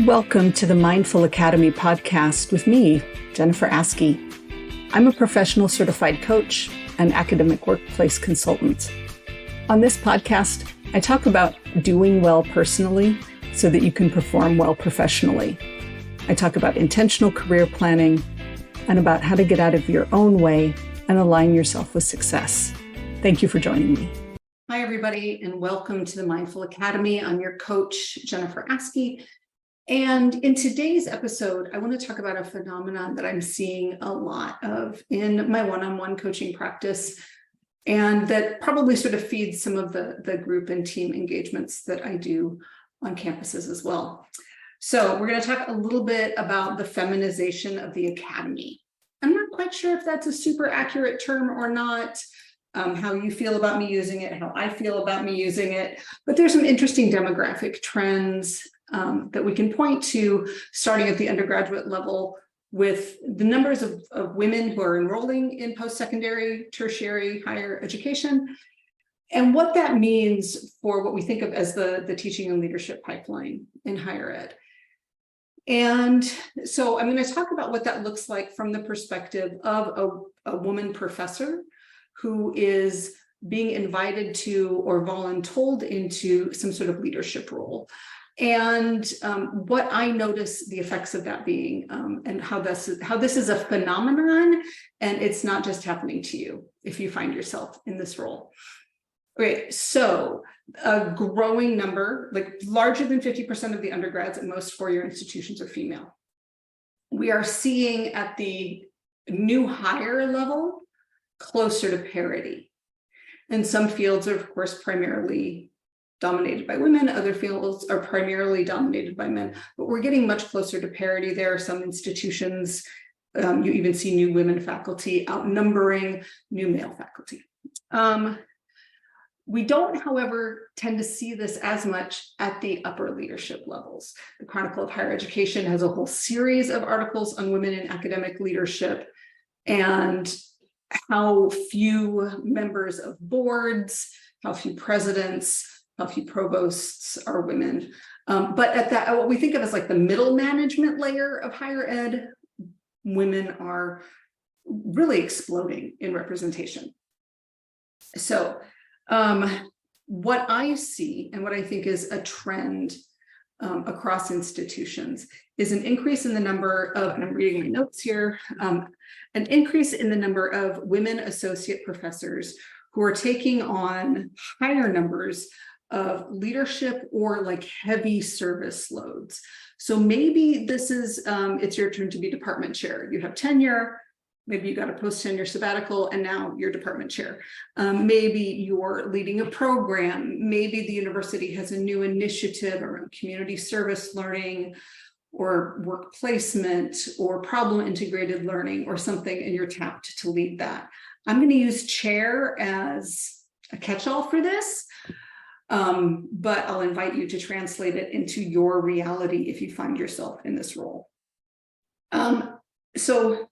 Welcome to the Mindful Academy podcast with me, Jennifer Askey. I'm a professional certified coach and academic workplace consultant. On this podcast, I talk about doing well personally so that you can perform well professionally. I talk about intentional career planning and about how to get out of your own way and align yourself with success. Thank you for joining me. Hi, everybody, and welcome to the Mindful Academy. I'm your coach, Jennifer Askey. And in today's episode, I want to talk about a phenomenon that I'm seeing a lot of in my one-on-one coaching practice, and that probably sort of feeds some of the group and team engagements that I do on campuses as well. So we're going to talk a little bit about the feminization of the academy. I'm not quite sure if that's a super accurate term or not, how you feel about me using it, how I feel about me using it, but there's some interesting demographic trends that we can point to starting at the undergraduate level with the numbers of women who are enrolling in post-secondary, tertiary, higher education, and what that means for what we think of as the teaching and leadership pipeline in higher ed. And so I'm going to talk about what that looks like from the perspective of a woman professor who is being invited to or voluntold into some sort of leadership role. And what I notice the effects of that being, and how this is a phenomenon, and it's not just happening to you if you find yourself in this role. Okay, so a growing number, like larger than 50% of the undergrads at most four-year institutions are female. We are seeing at the new hire level closer to parity. And some fields are, of course, primarily dominated by women, other fields are primarily dominated by men, but we're getting much closer to parity there. Some institutions, you even see new women faculty outnumbering new male faculty. We don't, however, tend to see this as much at the upper leadership levels. The Chronicle of Higher Education has a whole series of articles on women in academic leadership and how few members of boards, how few presidents, how few provosts are women. But at that, what we think of as like the middle management layer of higher ed, women are really exploding in representation. So what I see and what I think is a trend across institutions is an increase in the number of, and I'm reading my notes here, an increase in the number of women associate professors who are taking on higher numbers of leadership or like heavy service loads. So maybe this is, it's your turn to be department chair. You have tenure, maybe you got a post-tenure sabbatical and now you're department chair. Maybe you're leading a program. Maybe the university has a new initiative around community service learning or work placement or problem integrated learning or something, and you're tapped to lead that. I'm going to use chair as a catch-all for this. But I'll invite you to translate it into your reality if you find yourself in this role. So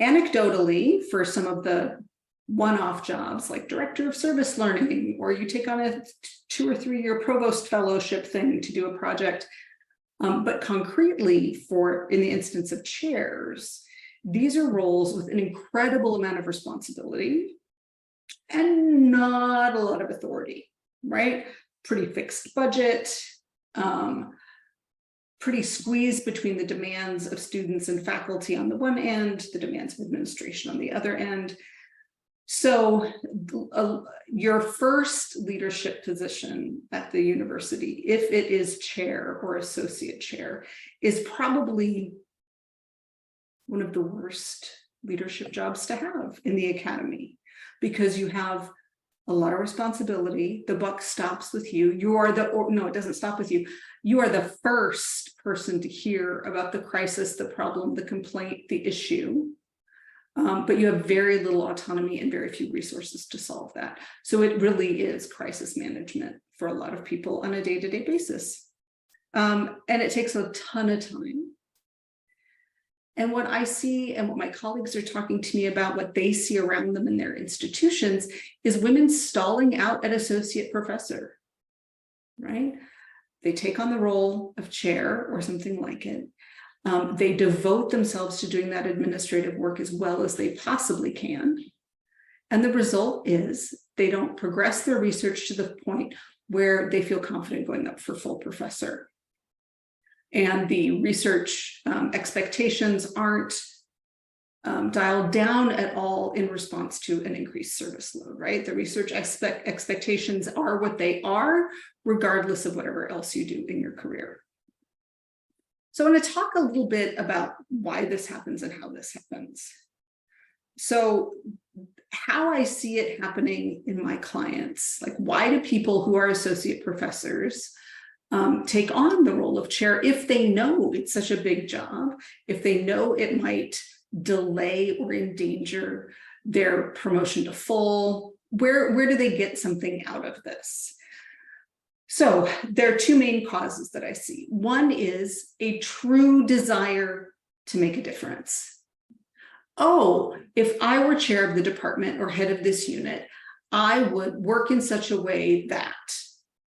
anecdotally, for some of the one-off jobs like director of service learning, or you take on a 2 or 3 year provost fellowship thing to do a project, but concretely in the instance of chairs, these are roles with an incredible amount of responsibility and not a lot of authority. Right? Pretty fixed budget, pretty squeezed between the demands of students and faculty on the one end, the demands of administration on the other end. So your first leadership position at the university, if it is chair or associate chair, is probably one of the worst leadership jobs to have in the academy, because you have a lot of responsibility. The buck stops with you. No, it doesn't stop with you. You are the first person to hear about the crisis, the problem, the complaint, the issue. But you have very little autonomy and very few resources to solve that. So it really is crisis management for a lot of people on a day-to-day basis. And it takes a ton of time. And what I see and what my colleagues are talking to me about, what they see around them in their institutions, is women stalling out at associate professor, right? they take on the role of chair or something like it. They devote themselves to doing that administrative work as well as they possibly can. And the result is they don't progress their research to the point where they feel confident going up for full professor. And the research expectations aren't dialed down at all in response to an increased service load, right? The research expectations are what they are, regardless of whatever else you do in your career. So I want to talk a little bit about why this happens and how this happens. So how I see it happening in my clients, like why do people who are associate professors take on the role of chair if they know it's such a big job, if they know it might delay or endanger their promotion to full? Where do they get something out of this? So there are two main causes that I see. One is a true desire to make a difference. Oh, if I were chair of the department or head of this unit, I would work in such a way that,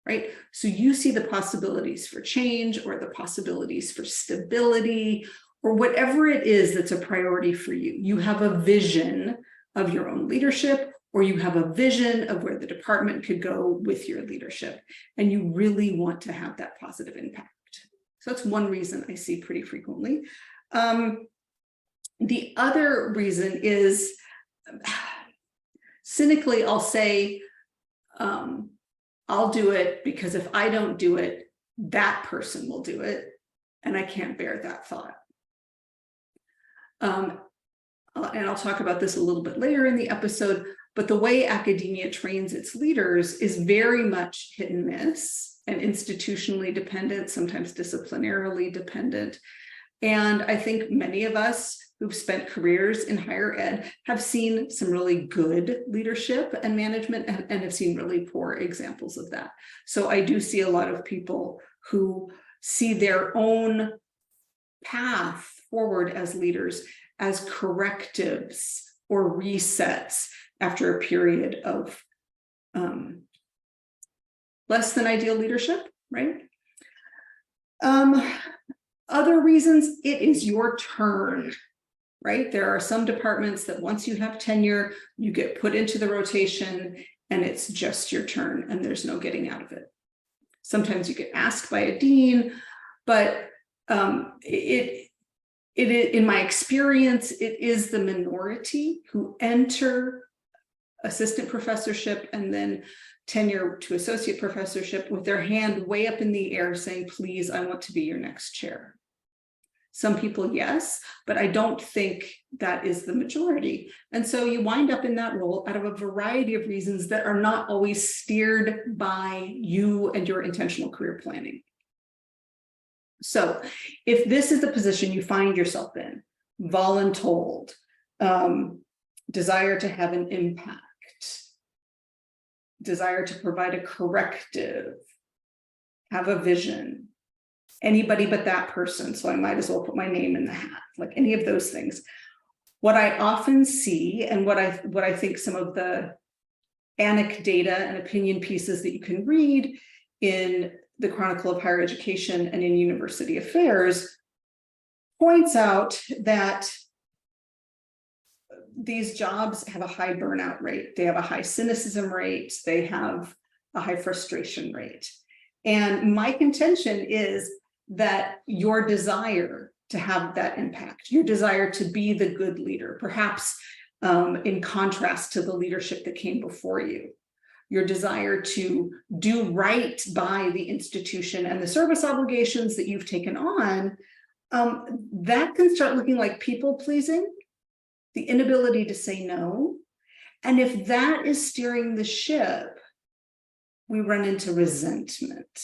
right? So you see the possibilities for change or the possibilities for stability or whatever it is that's a priority for you. You have a vision of your own leadership, or you have a vision of where the department could go with your leadership, and you really want to have that positive impact. So that's one reason I see pretty frequently. The other reason is, cynically, I'll say, I'll do it because if I don't do it, that person will do it, and I can't bear that thought. And I'll talk about this a little bit later in the episode, but the way academia trains its leaders is very much hit and miss and institutionally dependent, sometimes disciplinarily dependent. And I think many of us who've spent careers in higher ed have seen some really good leadership and management and have seen really poor examples of that. So I do see a lot of people who see their own path forward as leaders as correctives or resets after a period of less than ideal leadership, right? Other reasons, it is your turn, right? There are some departments that once you have tenure, you get put into the rotation and it's just your turn and there's no getting out of it. Sometimes you get asked by a dean, but in my experience, it is the minority who enter assistant professorship and then tenure to associate professorship with their hand way up in the air saying, please, I want to be your next chair. Some people, yes, but I don't think that is the majority. And so you wind up in that role out of a variety of reasons that are not always steered by you and your intentional career planning. So if this is the position you find yourself in, voluntold, desire to have an impact, desire to provide a corrective, have a vision, anybody but that person, so I might as well put my name in the hat, like any of those things. What I often see and what I think some of the anecdata and opinion pieces that you can read in the Chronicle of Higher Education and in University Affairs points out that these jobs have a high burnout rate, they have a high cynicism rate, they have a high frustration rate. And my contention is that your desire to have that impact, your desire to be the good leader, perhaps in contrast to the leadership that came before you, your desire to do right by the institution and the service obligations that you've taken on, that can start looking like people pleasing, the inability to say no. And if that is steering the ship, we run into resentment,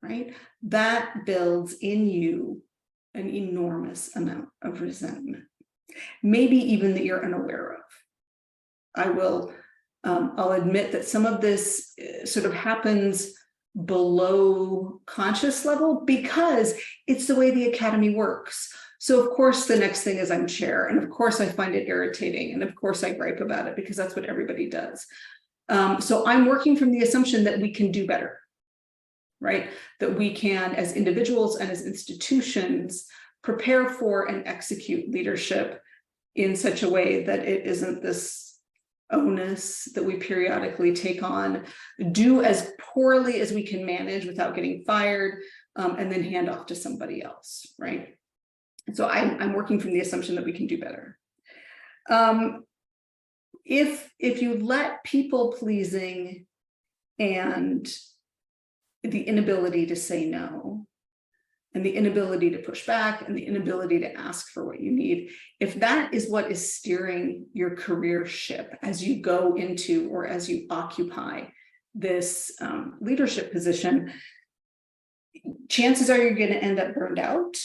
right? That builds in you an enormous amount of resentment, maybe even that you're unaware of. I'll admit that some of this sort of happens below conscious level because it's the way the academy works. So of course, the next thing is I'm chair, and of course I find it irritating, and of course I gripe about it because that's what everybody does. So I'm working from the assumption that we can do better. right? That we can, as individuals and as institutions, prepare for and execute leadership in such a way that it isn't this onus that we periodically take on, do as poorly as we can manage without getting fired, and then hand off to somebody else, right? So I'm working from the assumption that we can do better. If you let people pleasing and the inability to say no, and the inability to push back, and the inability to ask for what you need, if that is what is steering your career ship as you go into or as you occupy this leadership position, chances are you're going to end up burned out.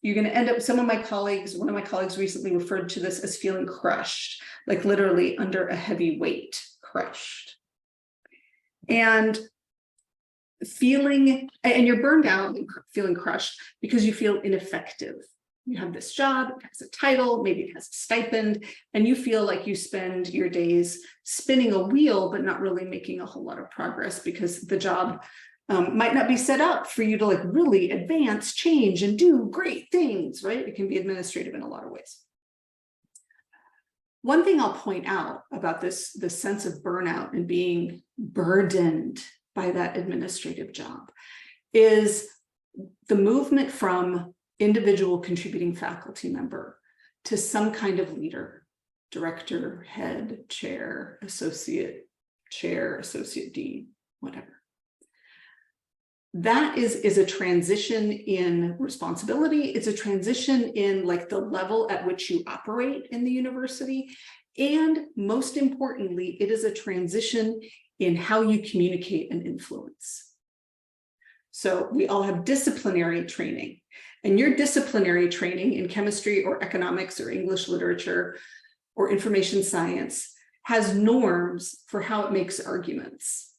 You're going to end up, one of my colleagues recently referred to this as feeling crushed, like literally under a heavy weight, crushed. And you're burned out and feeling crushed because you feel ineffective. You have this job, it has a title, maybe it has a stipend, and you feel like you spend your days spinning a wheel, but not really making a whole lot of progress because the job might not be set up for you to like really advance, change, and do great things, right? It can be administrative in a lot of ways. One thing I'll point out about this sense of burnout and being burdened by that administrative job is the movement from individual contributing faculty member to some kind of leader, director, head, chair, associate dean, whatever. That is a transition in responsibility. It's a transition in like the level at which you operate in the university. And most importantly, it is a transition in how you communicate and influence. So we all have disciplinary training, and your disciplinary training in chemistry or economics or English literature or information science has norms for how it makes arguments,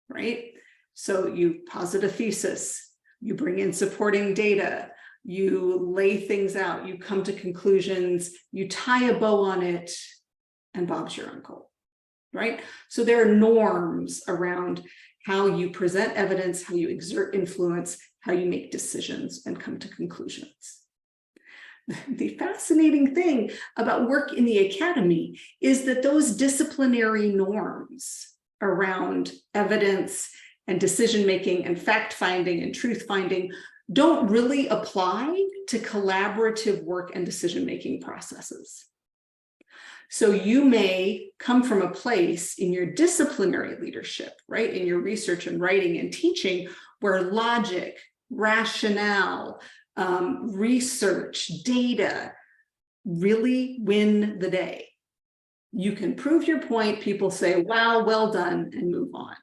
right? So you posit a thesis, you bring in supporting data, you lay things out, you come to conclusions, you tie a bow on it, and Bob's your uncle, right? So there are norms around how you present evidence, how you exert influence, how you make decisions and come to conclusions. The fascinating thing about work in the academy is that those disciplinary norms around evidence and decision-making and fact-finding and truth-finding don't really apply to collaborative work and decision-making processes. So you may come from a place in your disciplinary leadership, right, in your research and writing and teaching, where logic, rationale, research, data really win the day. You can prove your point, people say, wow, well done, and move on.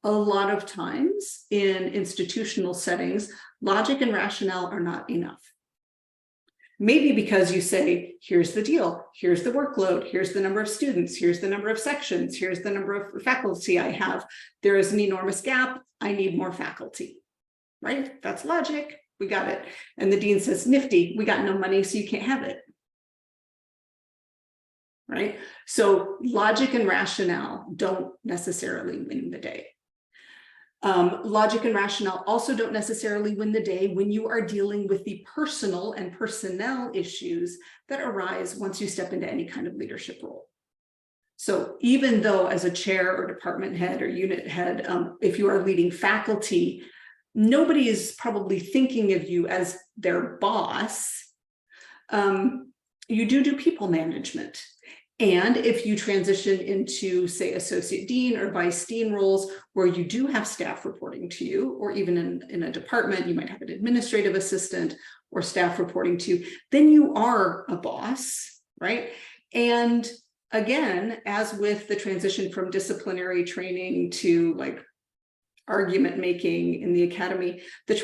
A lot of times in institutional settings, logic and rationale are not enough. Maybe because you say, here's the deal, here's the workload, here's the number of students, here's the number of sections, here's the number of faculty I have. There is an enormous gap, I need more faculty, right? That's logic, we got it. And the dean says, nifty, we got no money, so you can't have it. Right? So logic and rationale don't necessarily win the day. Logic and rationale also don't necessarily win the day when you are dealing with the personal and personnel issues that arise once you step into any kind of leadership role. So even though as a chair or department head or unit head, if you are leading faculty, nobody is probably thinking of you as their boss. You do people management. And if you transition into, say, associate dean or vice dean roles where you do have staff reporting to you, or even in a department, you might have an administrative assistant or staff reporting to you, then you are a boss, right? And again, as with the transition from disciplinary training to like argument making in the academy, the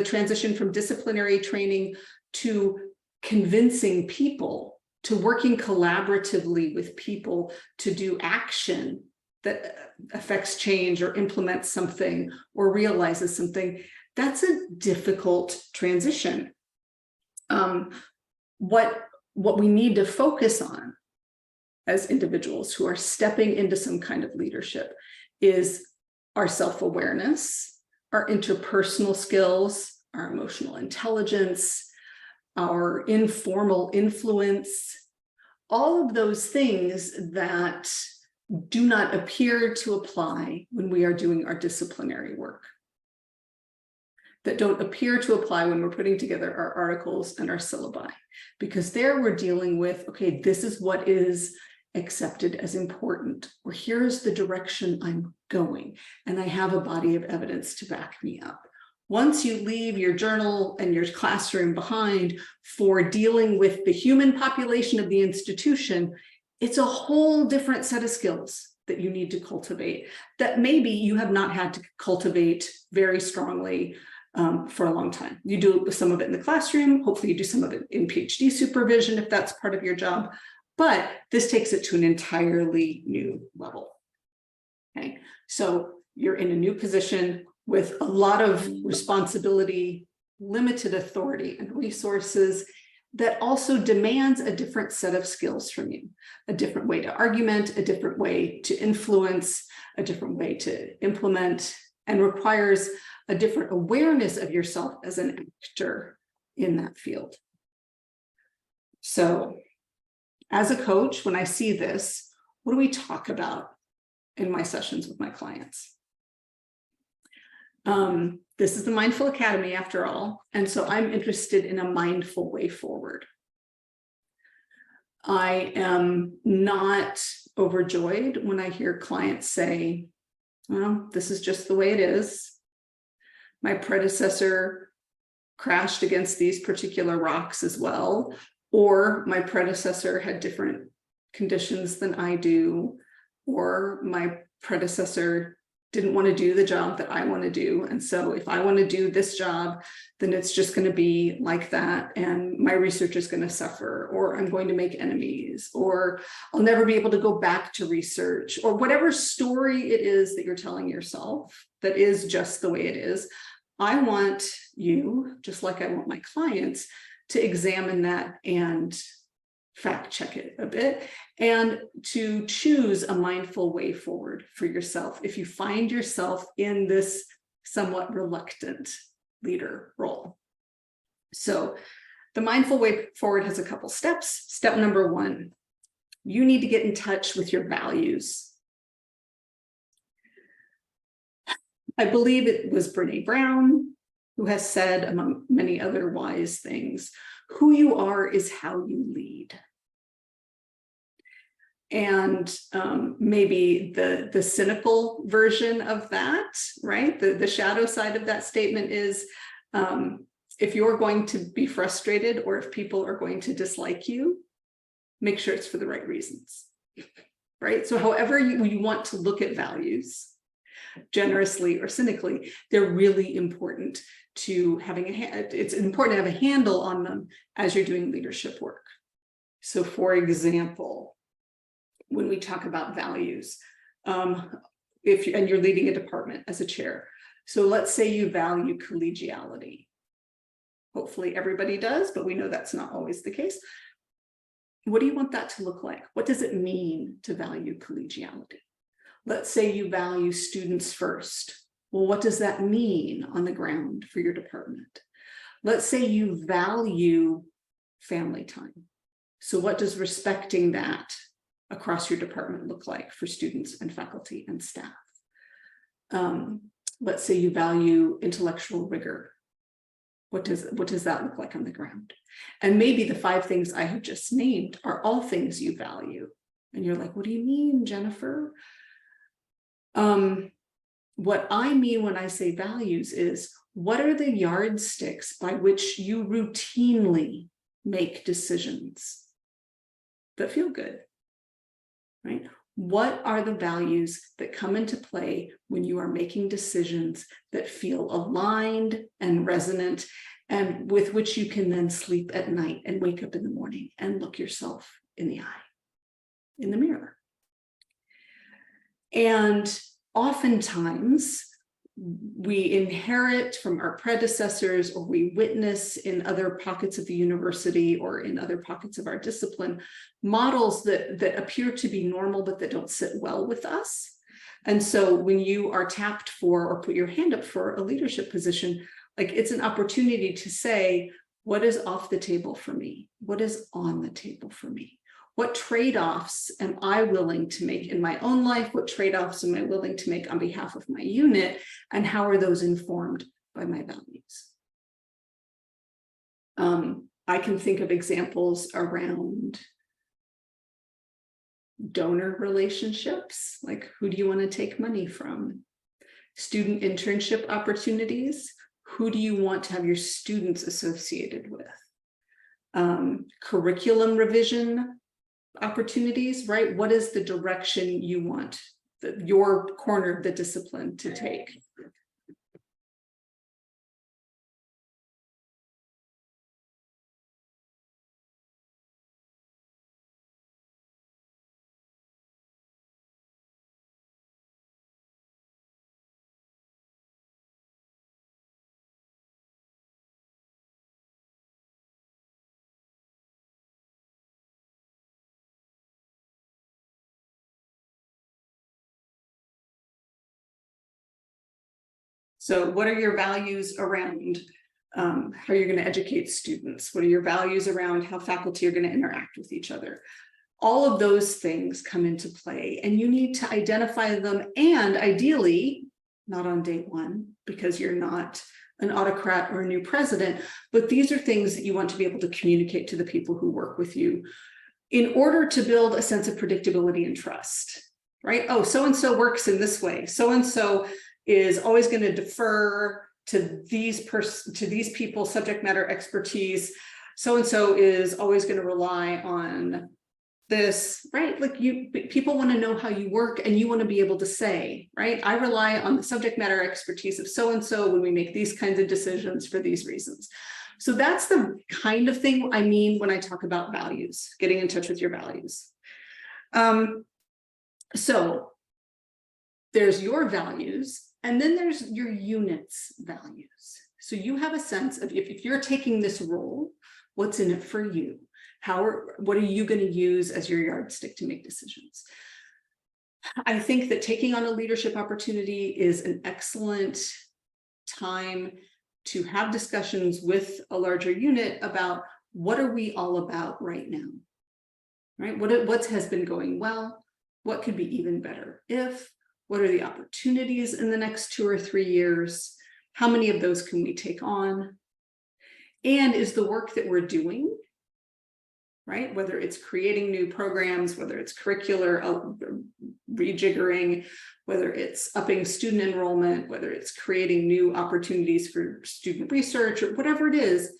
transition from disciplinary training to convincing people, to working collaboratively with people to do action that affects change or implements something or realizes something, that's a difficult transition. What we need to focus on as individuals who are stepping into some kind of leadership is our self-awareness, our interpersonal skills, our emotional intelligence, our informal influence, all of those things that do not appear to apply when we are doing our disciplinary work, that don't appear to apply when we're putting together our articles and our syllabi, because there we're dealing with, okay, this is what is accepted as important, or here's the direction I'm going, and I have a body of evidence to back me up. Once you leave your journal and your classroom behind for dealing with the human population of the institution, it's a whole different set of skills that you need to cultivate that maybe you have not had to cultivate very strongly for a long time. You do some of it in the classroom, hopefully you do some of it in PhD supervision if that's part of your job, but this takes it to an entirely new level. Okay, so you're in a new position with a lot of responsibility, limited authority and resources that also demands a different set of skills from you, a different way to argument, a different way to influence, a different way to implement, and requires a different awareness of yourself as an actor in that field. So as a coach, when I see this, what do we talk about in my sessions with my clients? This is the Mindful Academy after all, and so I'm interested in a mindful way forward. I am not overjoyed when I hear clients say, well, this is just the way it is. My predecessor crashed against these particular rocks as well, or my predecessor had different conditions than I do, or my predecessor didn't want to do the job that I want to do. And so if I want to do this job, then it's just going to be like that. And my research is going to suffer, or I'm going to make enemies, or I'll never be able to go back to research, or whatever story it is that you're telling yourself that is just the way it is. I want you, just like I want my clients, to examine that and fact check it a bit, and to choose a mindful way forward for yourself if you find yourself in this somewhat reluctant leader role. So the mindful way forward has a couple steps. Step number one, you need to get in touch with your values. I believe it was Brené Brown who has said, among many other wise things, who you are is how you lead. And maybe the cynical version of that, right? The shadow side of that statement is, if you're going to be frustrated or if people are going to dislike you, make sure it's for the right reasons, right? So however you want to look at values, generously or cynically, they're really important to having it's important to have a handle on them as you're doing leadership work. So for example, when we talk about values, and you're leading a department as a chair, so let's say you value collegiality. Hopefully everybody does, but we know that's not always the case. What do you want that to look like? What does it mean to value collegiality? Let's say you value students first. Well, what does that mean on the ground for your department? Let's say you value family time. So what does respecting that across your department look like for students and faculty and staff? Let's say you value intellectual rigor. What does that look like on the ground? And maybe the 5 things I have just named are all things you value. And you're like, what do you mean, Jennifer? What I mean when I say values is, what are the yardsticks by which you routinely make decisions that feel good, right? What are the values that come into play when you are making decisions that feel aligned and resonant, and with which you can then sleep at night and wake up in the morning and look yourself in the eye, in the mirror? And oftentimes we inherit from our predecessors, or we witness in other pockets of the university or in other pockets of our discipline, models that appear to be normal, but that don't sit well with us. And so when you are tapped for or put your hand up for a leadership position, like it's an opportunity to say, what is off the table for me? What is on the table for me? What trade-offs am I willing to make in my own life? What trade-offs am I willing to make on behalf of my unit? And how are those informed by my values? I can think of examples around donor relationships, like who do you want to take money from? Student internship opportunities, who do you want to have your students associated with? Curriculum revision opportunities, right? What is the direction you want your corner of the discipline to take? So what are your values around how you're going to educate students? What are your values around how faculty are going to interact with each other? All of those things come into play, and you need to identify them, and ideally, not on day one, because you're not an autocrat or a new president, but these are things that you want to be able to communicate to the people who work with you in order to build a sense of predictability and trust, right? Oh, so-and-so works in this way. So-and-so is always going to defer to these people, subject matter expertise. So-and-so is always going to rely on this, right? Like people want to know how you work, and you want to be able to say, right, I rely on the subject matter expertise of so-and-so when we make these kinds of decisions for these reasons. So that's the kind of thing I mean when I talk about values, getting in touch with your values. So there's your values, and then there's your unit's values. So you have a sense of if you're taking this role, what's in it for you? What are you going to use as your yardstick to make decisions? I think that taking on a leadership opportunity is an excellent time to have discussions with a larger unit about what are we all about right now, right? What has been going well? What could be even better if? What are the opportunities in the next 2 or 3 years? How many of those can we take on? And is the work that we're doing, right? Whether it's creating new programs, whether it's curricular rejiggering, whether it's upping student enrollment, whether it's creating new opportunities for student research, or whatever it is,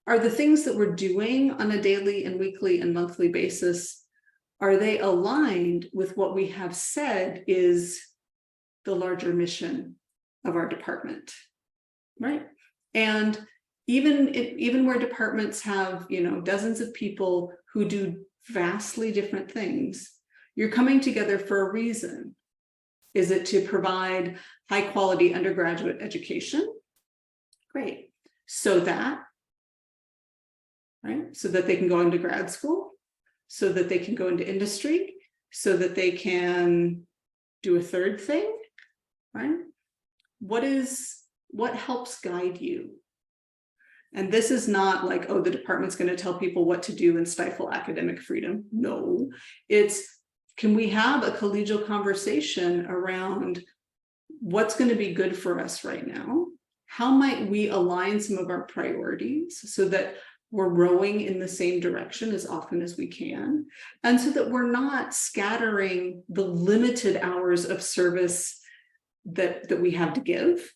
are the things that we're doing on a daily and weekly and monthly basis, are they aligned with what we have said is the larger mission of our department, right? And even where departments have, dozens of people who do vastly different things, you're coming together for a reason. Is it to provide high quality undergraduate education? Great. So that they can go into grad school, so that they can go into industry, so that they can do a third thing, right? What helps guide you? And this is not like, oh, the department's going to tell people what to do and stifle academic freedom. No, it's, can we have a collegial conversation around what's going to be good for us right now? How might we align some of our priorities so that we're rowing in the same direction as often as we can, and so that we're not scattering the limited hours of service that we have to give?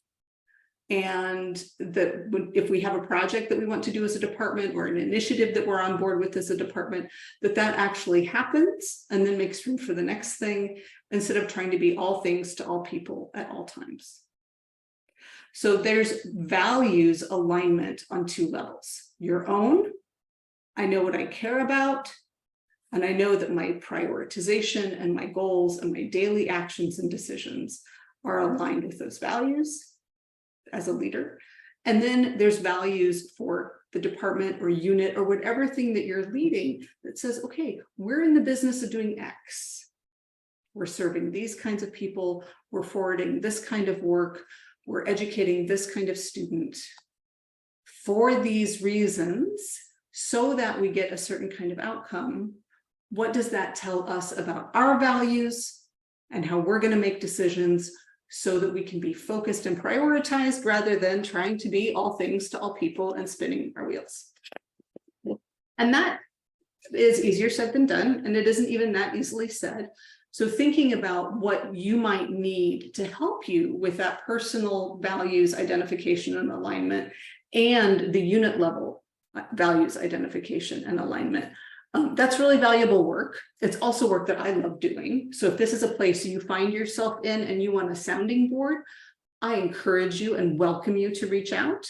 And that if we have a project that we want to do as a department, or an initiative that we're on board with as a department, that actually happens and then makes room for the next thing, instead of trying to be all things to all people at all times. So there's values alignment on 2 levels. Your own, I know what I care about, and I know that my prioritization and my goals and my daily actions and decisions are aligned with those values as a leader. And then there's values for the department or unit or whatever thing that you're leading that says, okay, we're in the business of doing X. we're serving these kinds of people, we're forwarding this kind of work, we're educating this kind of student for these reasons so that we get a certain kind of outcome. What does that tell us about our values and how we're going to make decisions so that we can be focused and prioritized rather than trying to be all things to all people and spinning our wheels? And that is easier said than done, and it isn't even that easily said. So thinking about what you might need to help you with that personal values identification and alignment and the unit level values identification and alignment. That's really valuable work. It's also work that I love doing. So if this is a place you find yourself in and you want a sounding board, I encourage you and welcome you to reach out.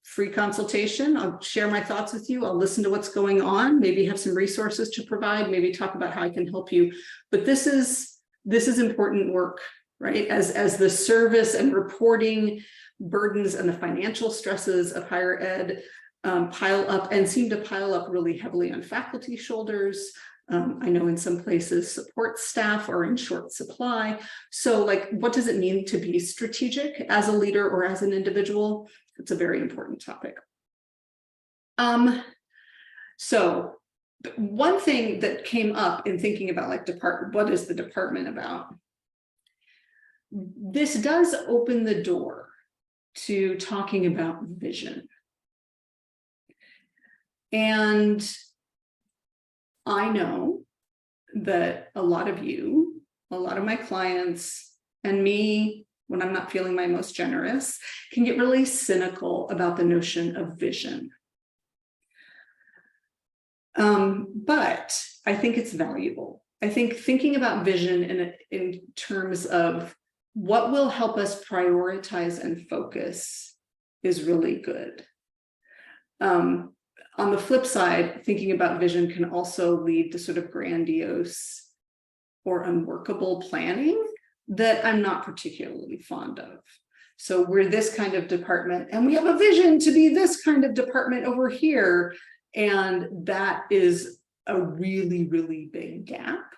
Free consultation. I'll share my thoughts with you. I'll listen to what's going on, maybe have some resources to provide, maybe talk about how I can help you. But this is important work, right? As the service and reporting burdens and the financial stresses of higher ed pile up and seem to pile up really heavily on faculty shoulders. I know in some places support staff are in short supply. So like, what does it mean to be strategic as a leader or as an individual? It's a very important topic. So one thing that came up in thinking about like what is the department about? This does open the door to talking about vision. And I know that a lot of you, a lot of my clients, and me, when I'm not feeling my most generous, can get really cynical about the notion of vision. But I think it's valuable. I think thinking about vision in terms of what will help us prioritize and focus is really good. On the flip side, thinking about vision can also lead to sort of grandiose or unworkable planning that I'm not particularly fond of. So we're this kind of department and we have a vision to be this kind of department over here. And that is a really, really big gap.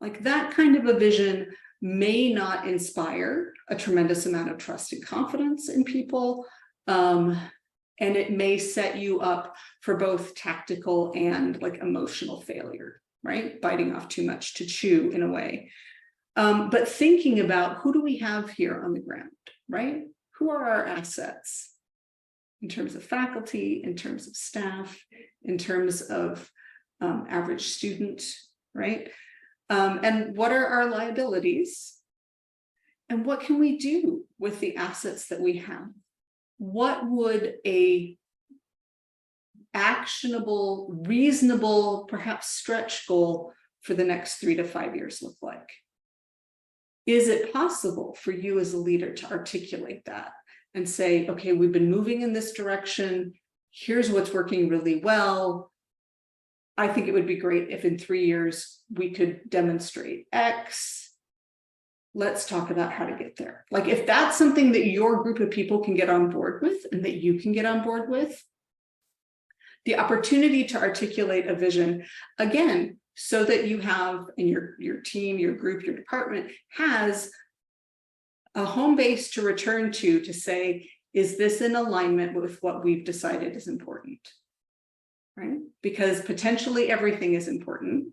Like that kind of a vision may not inspire a tremendous amount of trust and confidence in people. And it may set you up for both tactical and like emotional failure, right? Biting off too much to chew in a way. But thinking about who do we have here on the ground, right? Who are our assets in terms of faculty, in terms of staff, in terms of average student, right? And what are our liabilities? And what can we do with the assets that we have? What would a actionable, reasonable, perhaps stretch goal for the next 3 to 5 years look like? Is it possible for you as a leader to articulate that and say, okay, we've been moving in this direction. Here's what's working really well. I think it would be great if in 3 years we could demonstrate X. Let's talk about how to get there. Like if that's something that your group of people can get on board with and that you can get on board with, the opportunity to articulate a vision, again, so that you have, and your team, your group, your department has a home base to return to say, is this in alignment with what we've decided is important, right? Because potentially everything is important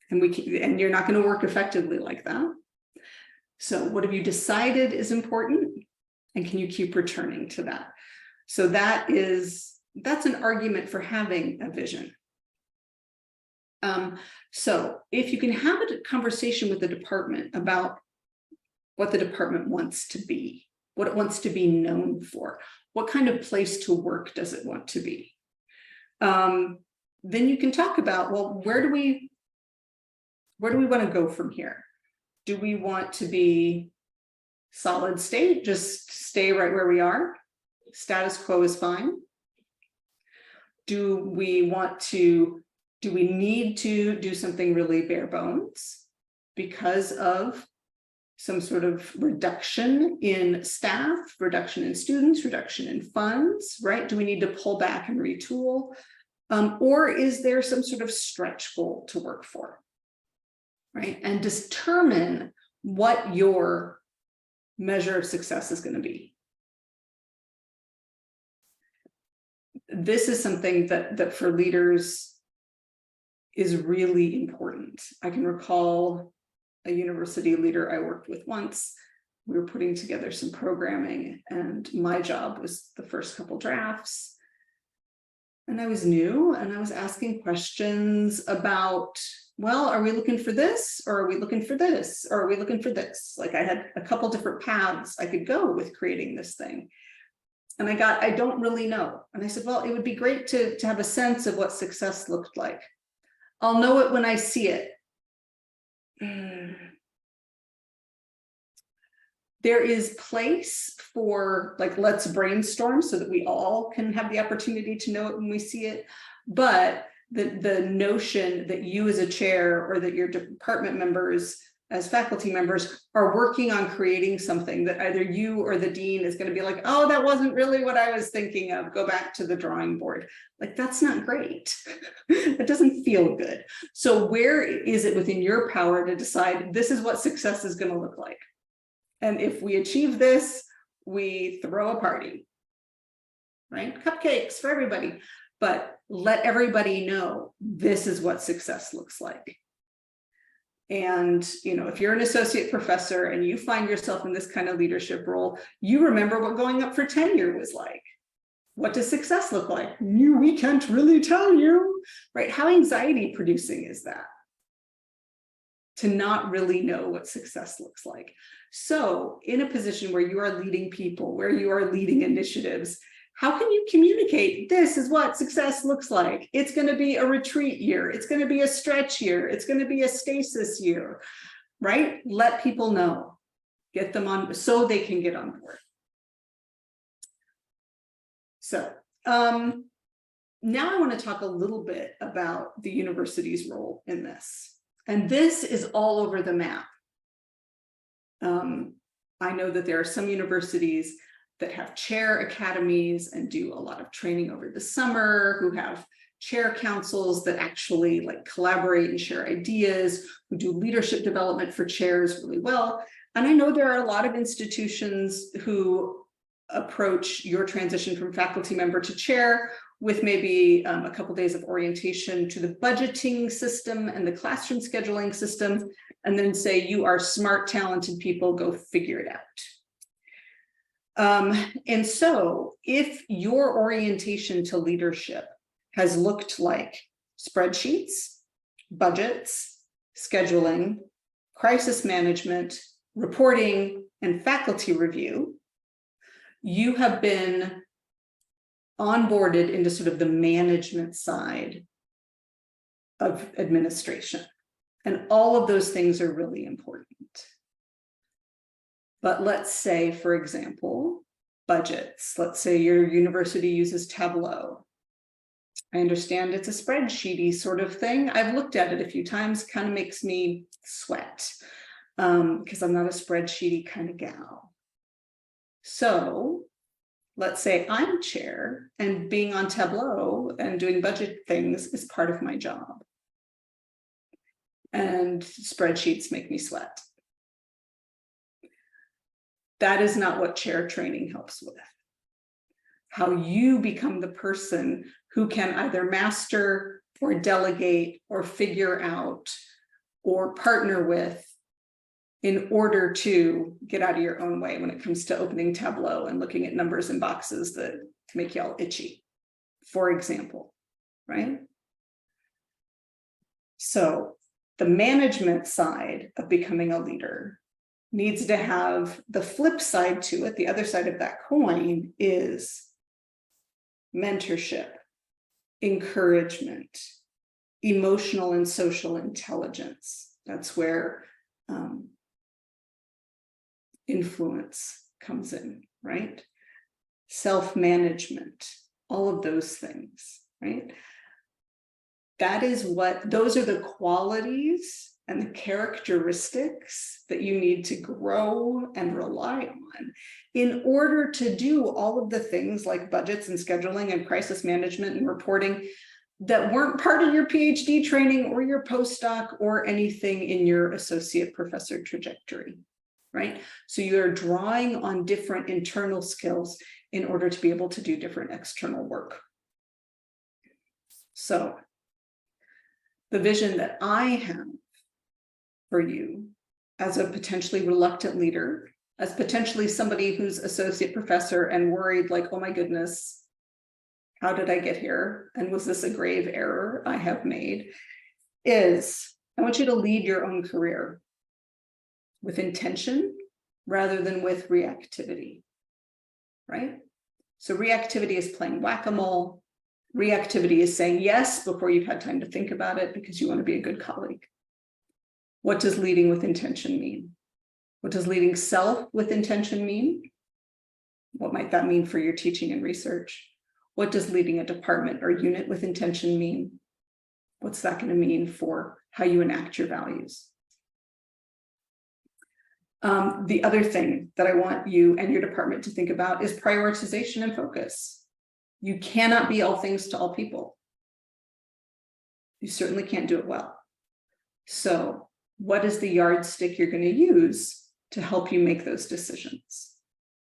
and you're not going to work effectively like that. So what have you decided is important? And can you keep returning to that? So that's an argument for having a vision. So if you can have a conversation with the department about what the department wants to be, what it wants to be known for, what kind of place to work does it want to be? Then you can talk about, well, where do we want to go from here? Do we want to be solid state, just stay right where we are? Status quo is fine. Do we need to do something really bare bones because of some sort of reduction in staff, reduction in students, reduction in funds, right? Do we need to pull back and retool? Or is there some sort of stretch goal to work for? right? And determine what your measure of success is going to be. This is something that for leaders is really important. I can recall a university leader I worked with once. We were putting together some programming, and my job was the first couple drafts. And I was new, and I was asking questions about, well, are we looking for this? Or are we looking for this? Or are we looking for this? Like, I had a couple different paths I could go with creating this thing. And I don't really know. And I said, well, it would be great to have a sense of what success looked like. I'll know it when I see it. There is place for, like, let's brainstorm so that we all can have the opportunity to know it when we see it. But the notion that you as a chair or that your department members as faculty members are working on creating something that either you or the dean is going to be like, oh, that wasn't really what I was thinking of, go back to the drawing board. Like, that's not great. It doesn't feel good. So where is it within your power to decide this is what success is going to look like? And if we achieve this, we throw a party, right? Cupcakes for everybody, but let everybody know this is what success looks like. And, if you're an associate professor and you find yourself in this kind of leadership role, you remember what going up for tenure was like. What does success look like? We can't really tell you, right? How anxiety producing is that? To not really know what success looks like. So in a position where you are leading people, where you are leading initiatives, how can you communicate this is what success looks like? It's going to be a retreat year. It's going to be a stretch year. It's going to be a stasis year, right? Let people know, get them on so they can get on board. So now I want to talk a little bit about the university's role in this. And this is all over the map. I know that there are some universities that have chair academies and do a lot of training over the summer, who have chair councils that actually collaborate and share ideas, who do leadership development for chairs really well. And I know there are a lot of institutions who approach your transition from faculty member to chair with maybe a couple days of orientation to the budgeting system and the classroom scheduling system, and then say, you are smart, talented people, go figure it out. And so if your orientation to leadership has looked like spreadsheets, budgets, scheduling, crisis management, reporting, and faculty review, you have been onboarded into sort of the management side of administration. And all of those things are really important. But let's say, for example, budgets. Let's say your university uses Tableau. I understand it's a spreadsheety sort of thing. I've looked at it a few times, kind of makes me sweat because I'm not a spreadsheety kind of gal. So let's say I'm chair and being on Tableau and doing budget things is part of my job. And spreadsheets make me sweat. That is not what chair training helps with. How you become the person who can either master or delegate or figure out or partner with in order to get out of your own way when it comes to opening Tableau and looking at numbers and boxes that make you all itchy, for example, right? So the management side of becoming a leader needs to have the flip side to it. The other side of that coin is mentorship, encouragement, emotional and social intelligence. That's where influence comes in, right? Self-management, all of those things, right? Those are the qualities and the characteristics that you need to grow and rely on in order to do all of the things like budgets and scheduling and crisis management and reporting that weren't part of your PhD training or your postdoc or anything in your associate professor trajectory, right? So you're drawing on different internal skills in order to be able to do different external work. So the vision that I have for you as a potentially reluctant leader, as potentially somebody who's associate professor and worried like, oh my goodness, how did I get here? And was this a grave error I have made? Is I want you to lead your own career with intention rather than with reactivity, right? So reactivity is playing whack-a-mole. Reactivity is saying yes before you've had time to think about it because you want to be a good colleague. What does leading with intention mean? What does leading self with intention mean? What might that mean for your teaching and research? What does leading a department or unit with intention mean? What's that going to mean for how you enact your values? The other thing that I want you and your department to think about is prioritization and focus. You cannot be all things to all people. You certainly can't do it well. So what is the yardstick you're going to use to help you make those decisions?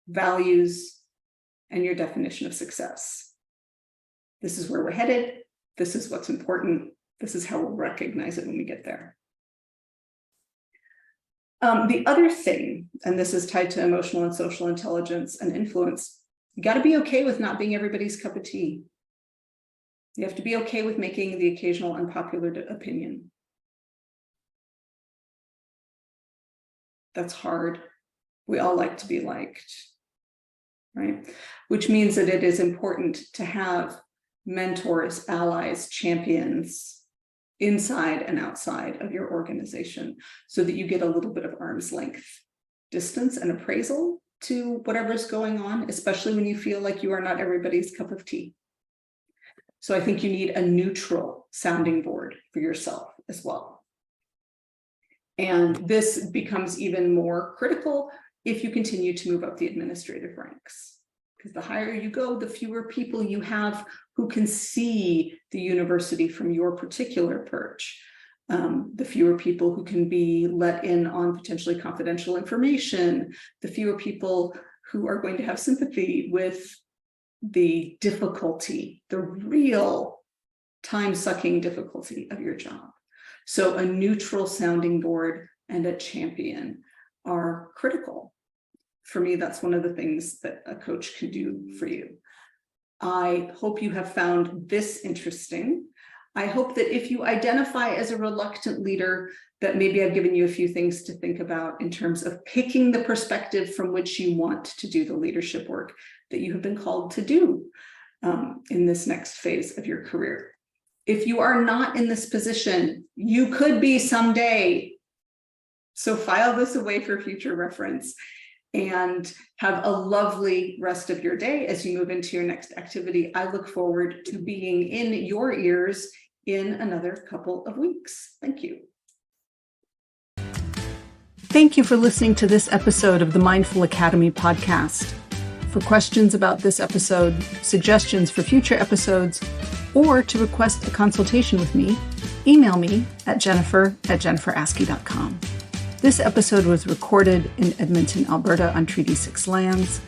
Values and your definition of success. This is where we're headed. This is what's important. This is how we'll recognize it when we get there. The other thing, and this is tied to emotional and social intelligence and influence, you got to be okay with not being everybody's cup of tea. You have to be okay with making the occasional unpopular opinion. That's hard. We all like to be liked, right? Which means that it is important to have mentors, allies, champions inside and outside of your organization so that you get a little bit of arm's length distance and appraisal to whatever's going on, especially when you feel like you are not everybody's cup of tea. So I think you need a neutral sounding board for yourself as well. And this becomes even more critical if you continue to move up the administrative ranks. Because the higher you go, the fewer people you have who can see the university from your particular perch. The fewer people who can be let in on potentially confidential information, the fewer people who are going to have sympathy with the difficulty, the real time-sucking difficulty of your job. So a neutral sounding board and a champion are critical. For me, that's one of the things that a coach can do for you. I hope you have found this interesting. I hope that if you identify as a reluctant leader, that maybe I've given you a few things to think about in terms of picking the perspective from which you want to do the leadership work that you have been called to do in this next phase of your career. If you are not in this position, you could be someday. So file this away for future reference and have a lovely rest of your day as you move into your next activity. I look forward to being in your ears in another couple of weeks. Thank you. Thank you for listening to this episode of the Mindful Academy podcast. For questions about this episode, suggestions for future episodes, or to request a consultation with me, email me at jennifer@jenniferaskey.com. This episode was recorded in Edmonton, Alberta on Treaty 6 lands.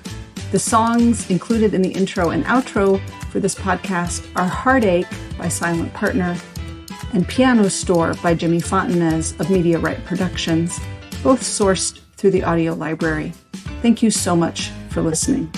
The songs included in the intro and outro for this podcast are Heartache by Silent Partner and Piano Store by Jimmy Fontanez of Media Right Productions, both sourced through the audio library. Thank you so much for listening.